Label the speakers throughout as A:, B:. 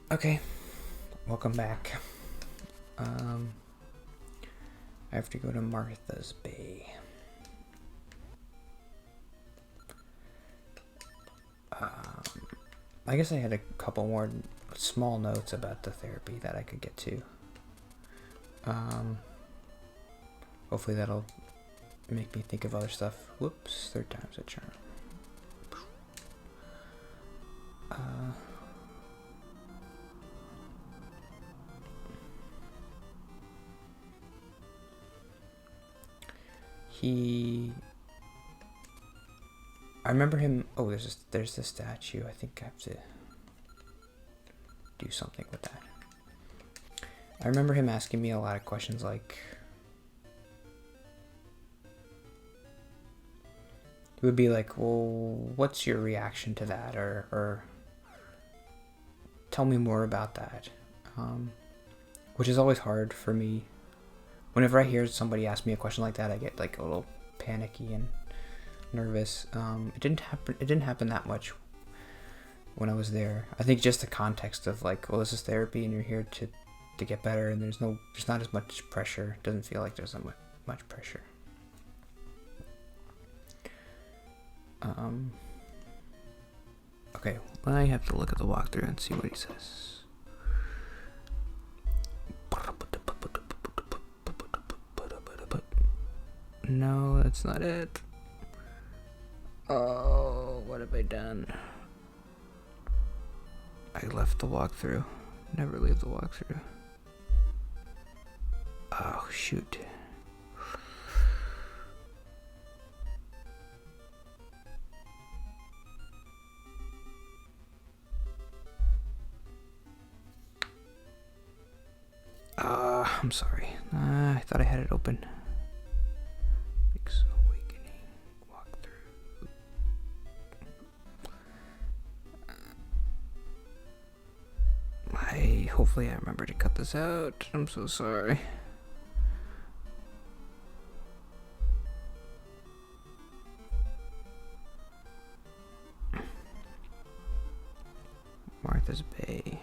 A: Okay, welcome back. I have to go to Martha's Bay. I guess I had a couple more small notes about the therapy that I could get to. Hopefully that'll make me think of other stuff. Whoops, third time's a charm. I remember him. Oh, there's the statue. I think I have to do something with that. I remember him asking me a lot of questions like, it would be like, well, what's your reaction to that? Or tell me more about that. Which is always hard for me. Whenever I hear somebody ask me a question like that, I get like a little panicky and nervous. It didn't happen that much when I was there. I think just the context of like, well, this is therapy and you're here to get better, and there's not as much pressure. It doesn't feel like there's much pressure. Okay, well, I have to look at the walkthrough and see what he says. No, that's not it. Oh, what have I done? I left the walkthrough. Never leave the walkthrough. Oh, shoot. I'm sorry. I thought I had it open. Mix Awakening walkthrough. Hopefully I remember to cut this out. I'm so sorry. Martha's Bay.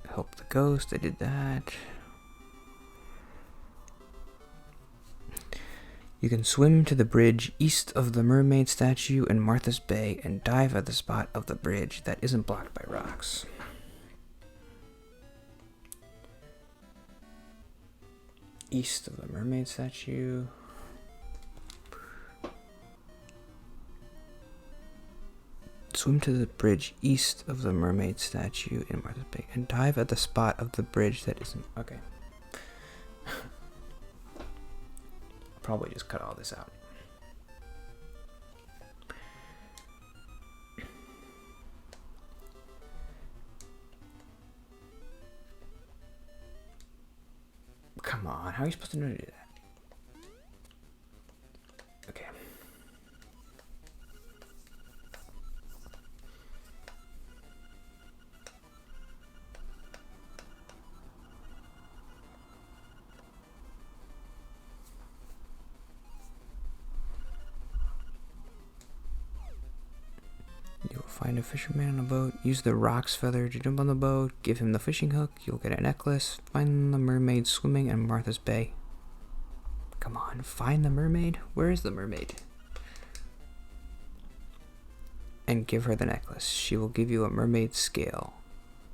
A: Help the ghost. I did that. You can swim to the bridge east of the mermaid statue in Martha's Bay and dive at the spot of the bridge that isn't blocked by rocks. East of the mermaid statue. Swim to the bridge east of the mermaid statue in Martha's Bay and dive at the spot of the bridge that isn't... Okay. Probably just cut all this out. Come on, how are you supposed to know to do that? Okay. You'll find a fisherman on a boat. Use the roc's feather to jump on the boat. Give him the fishing hook. You'll get a necklace. Find the mermaid swimming in Martha's Bay. Come on, find the mermaid? Where is the mermaid? And give her the necklace. She will give you a mermaid scale.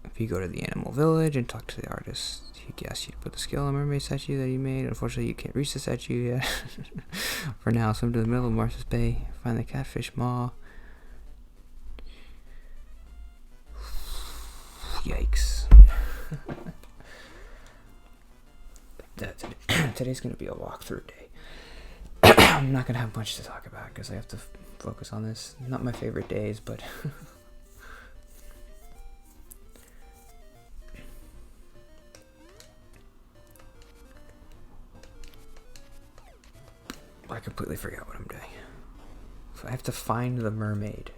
A: If you go to the animal village and talk to the artist, he asks you to put the scale on the mermaid statue that he made. Unfortunately, you can't reach the statue yet. For now, swim to the middle of Martha's Bay. Find the catfish maw. Yikes. Today's going to be a walkthrough day. I'm not going to have much to talk about because I have to focus on this. Not my favorite days, but... I completely forgot what I'm doing. So I have to find the mermaid.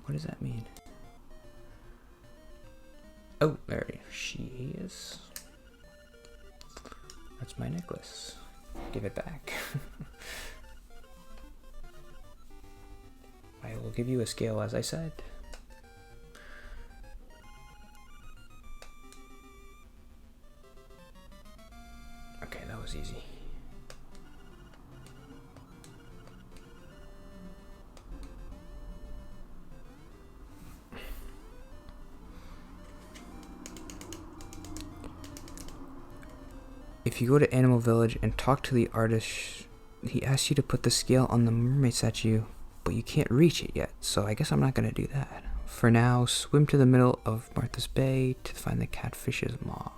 A: What does that mean? Oh, there she is. That's my necklace. Give it back. I will give you a scale as I said. easy. If you go to Animal Village and talk to the artist, he asks you to put the scale on the mermaid statue, but you can't reach it yet, so I guess I'm not going to do that. For now, swim to the middle of Martha's Bay to find the catfish's maw.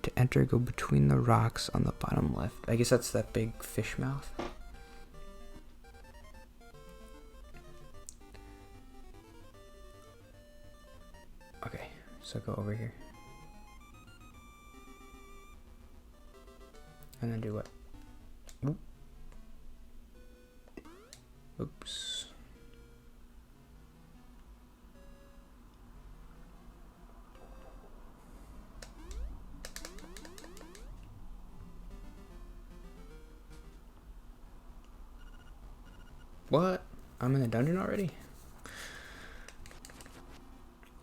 A: To enter, go between the rocks on the bottom left. I guess that's that big fish mouth. Okay, so go over here. And then do what? Oop. Oops. What? I'm in the dungeon already?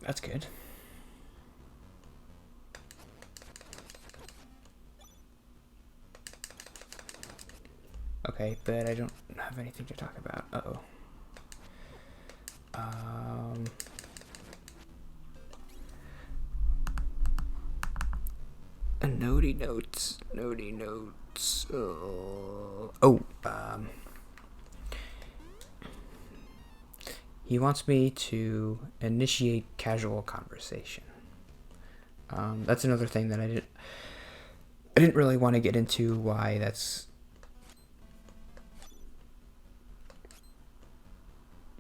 A: That's good. Okay, but I don't have anything to talk about. Uh-oh. Notey notes. He wants me to initiate casual conversation. That's another thing that I didn't really want to get into why that's...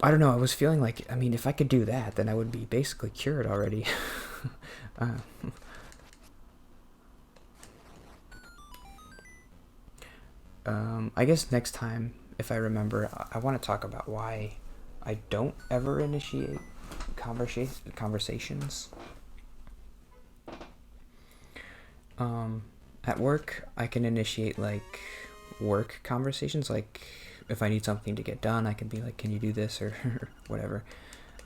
A: I don't know, I was feeling like, I mean, if I could do that, then I would be basically cured already. I guess next time, if I remember, I want to talk about why I don't ever initiate conversations. At work, I can initiate, like, work conversations, like... If I need something to get done, I can be like, can you do this or whatever.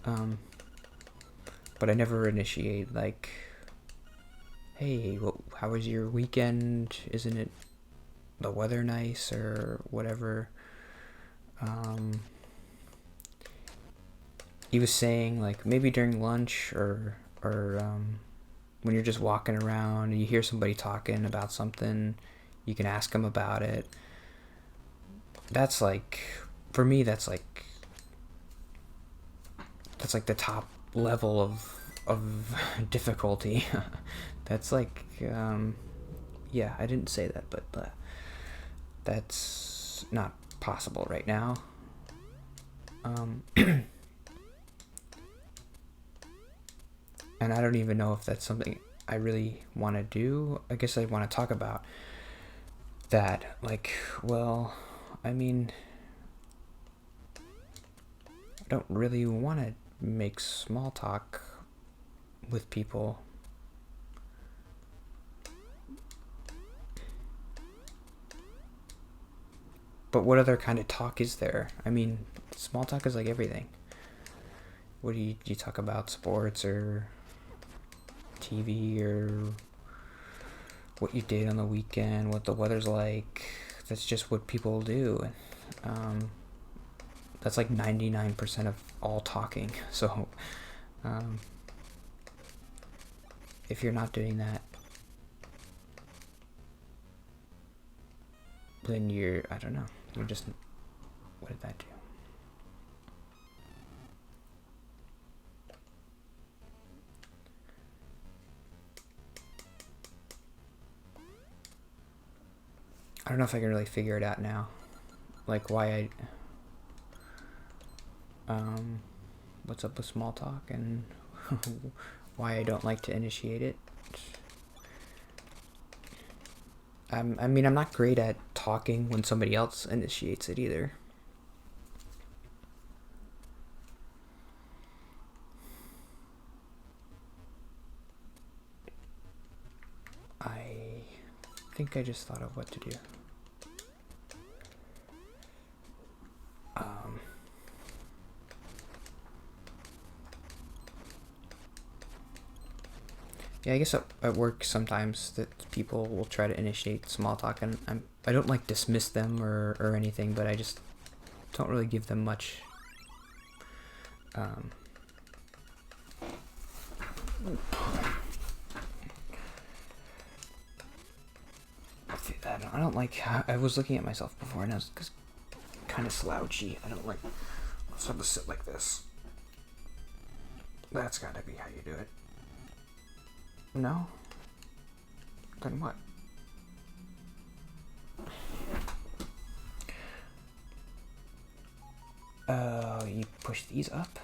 A: But I never initiate like, hey, how was your weekend? Isn't it the weather nice or whatever? He was saying like maybe during lunch or when you're just walking around and you hear somebody talking about something, you can ask them about it. That's like, for me, that's like the top level of difficulty. That's like, yeah, I didn't say that, but that's not possible right now. And I don't even know if that's something I really want to do. I guess I want to talk about that. Like, well... I mean, I don't really want to make small talk with people. But what other kind of talk is there? I mean, small talk is like everything. What do you talk about? Sports or TV or what you did on the weekend, what the weather's like. That's just what people do. That's like 99% of all talking. So if you're not doing that, then you're, I don't know, you're just, what did that do? I don't know if I can really figure it out now. Like why what's up with small talk and why I don't like to initiate it. I mean, I'm not great at talking when somebody else initiates it either. I think I just thought of what to do. Yeah, I guess at work sometimes that people will try to initiate small talk, and I don't like dismiss them or anything, but I just don't really give them much. Um, I don't like. I was looking at myself before, and I was kind of slouchy. I don't like. I just have to sit like this. That's gotta be how you do it. No? Then what? You push these up?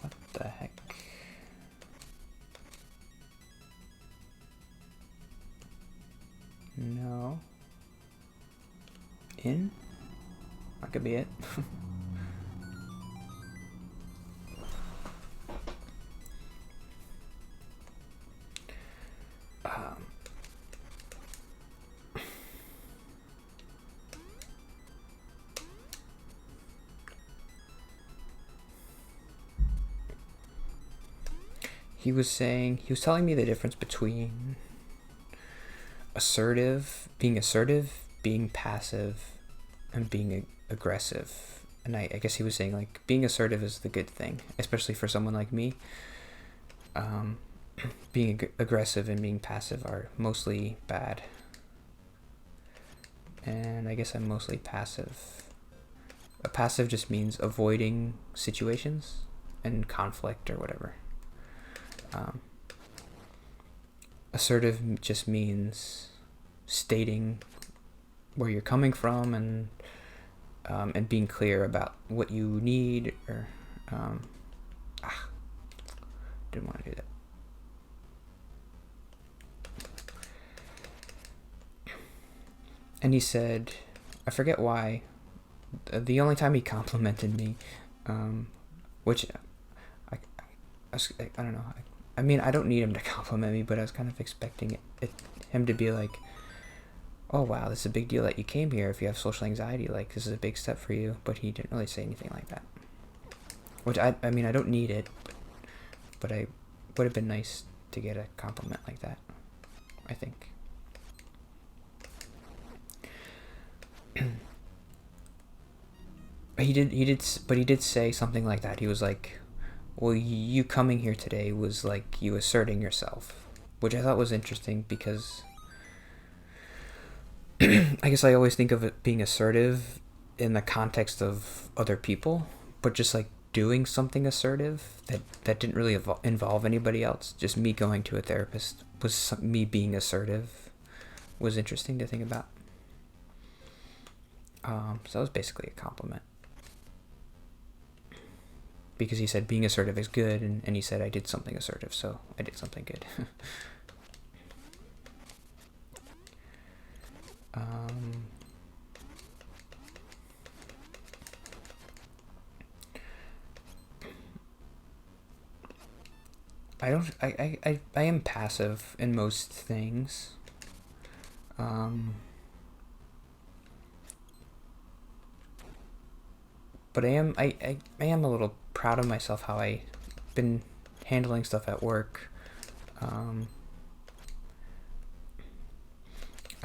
A: What the heck? No. In? That could be it. He was telling me the difference between assertive, being passive, and being aggressive. And I guess he was saying, like, being assertive is the good thing, especially for someone like me. Being aggressive and being passive are mostly bad. And I guess I'm mostly passive. A passive just means avoiding situations and conflict or whatever. Assertive just means stating where you're coming from and being clear about what you need or didn't want to do that. And he said, I forget why, the only time he complimented me, which I don't know. I mean, I don't need him to compliment me, but I was kind of expecting him to be like, oh wow, this is a big deal that you came here. If you have social anxiety, like, this is a big step for you. But he didn't really say anything like that. Which I mean, I don't need it, but I would have been nice to get a compliment like that, I think. He did say something like that. He was like, well, you coming here today was like you asserting yourself, which I thought was interesting because I guess I always think of it being assertive in the context of other people, but just like doing something assertive that didn't really involve anybody else, just me going to a therapist was me being assertive, was interesting to think about. So that was basically a compliment. Because he said being assertive is good, and he said I did something assertive, so I did something good. I am passive in most things. But I am a little proud of myself how I've been handling stuff at work. I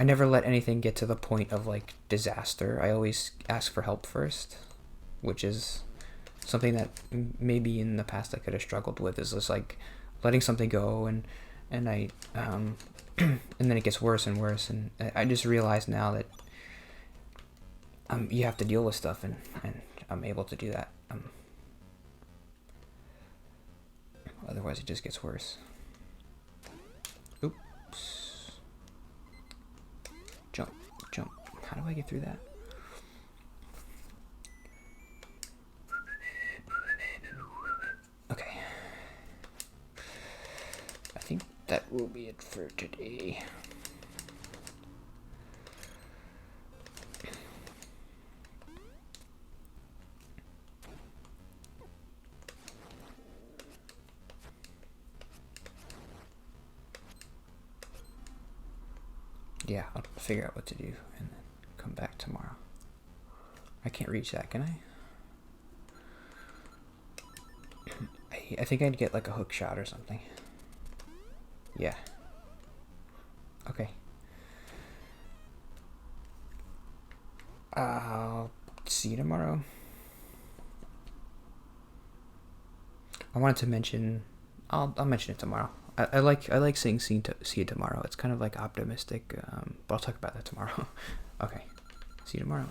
A: never let anything get to the point of like disaster. I always ask for help first, which is something that maybe in the past I could have struggled with, is just like letting something go and I and then it gets worse and worse, and I just realize now that you have to deal with stuff, and I'm able to do that. Otherwise it just gets worse. Oops. Jump. How do I get through that? Okay. I think that will be it for today. Yeah, I'll figure out what to do and then come back tomorrow. I can't reach that, can I? I think I'd get like a hook shot or something. Yeah. Okay. I'll see you tomorrow. I wanted to mention. I'll mention it tomorrow. I like saying see you tomorrow. It's kind of like optimistic, but I'll talk about that tomorrow. Okay. See you tomorrow.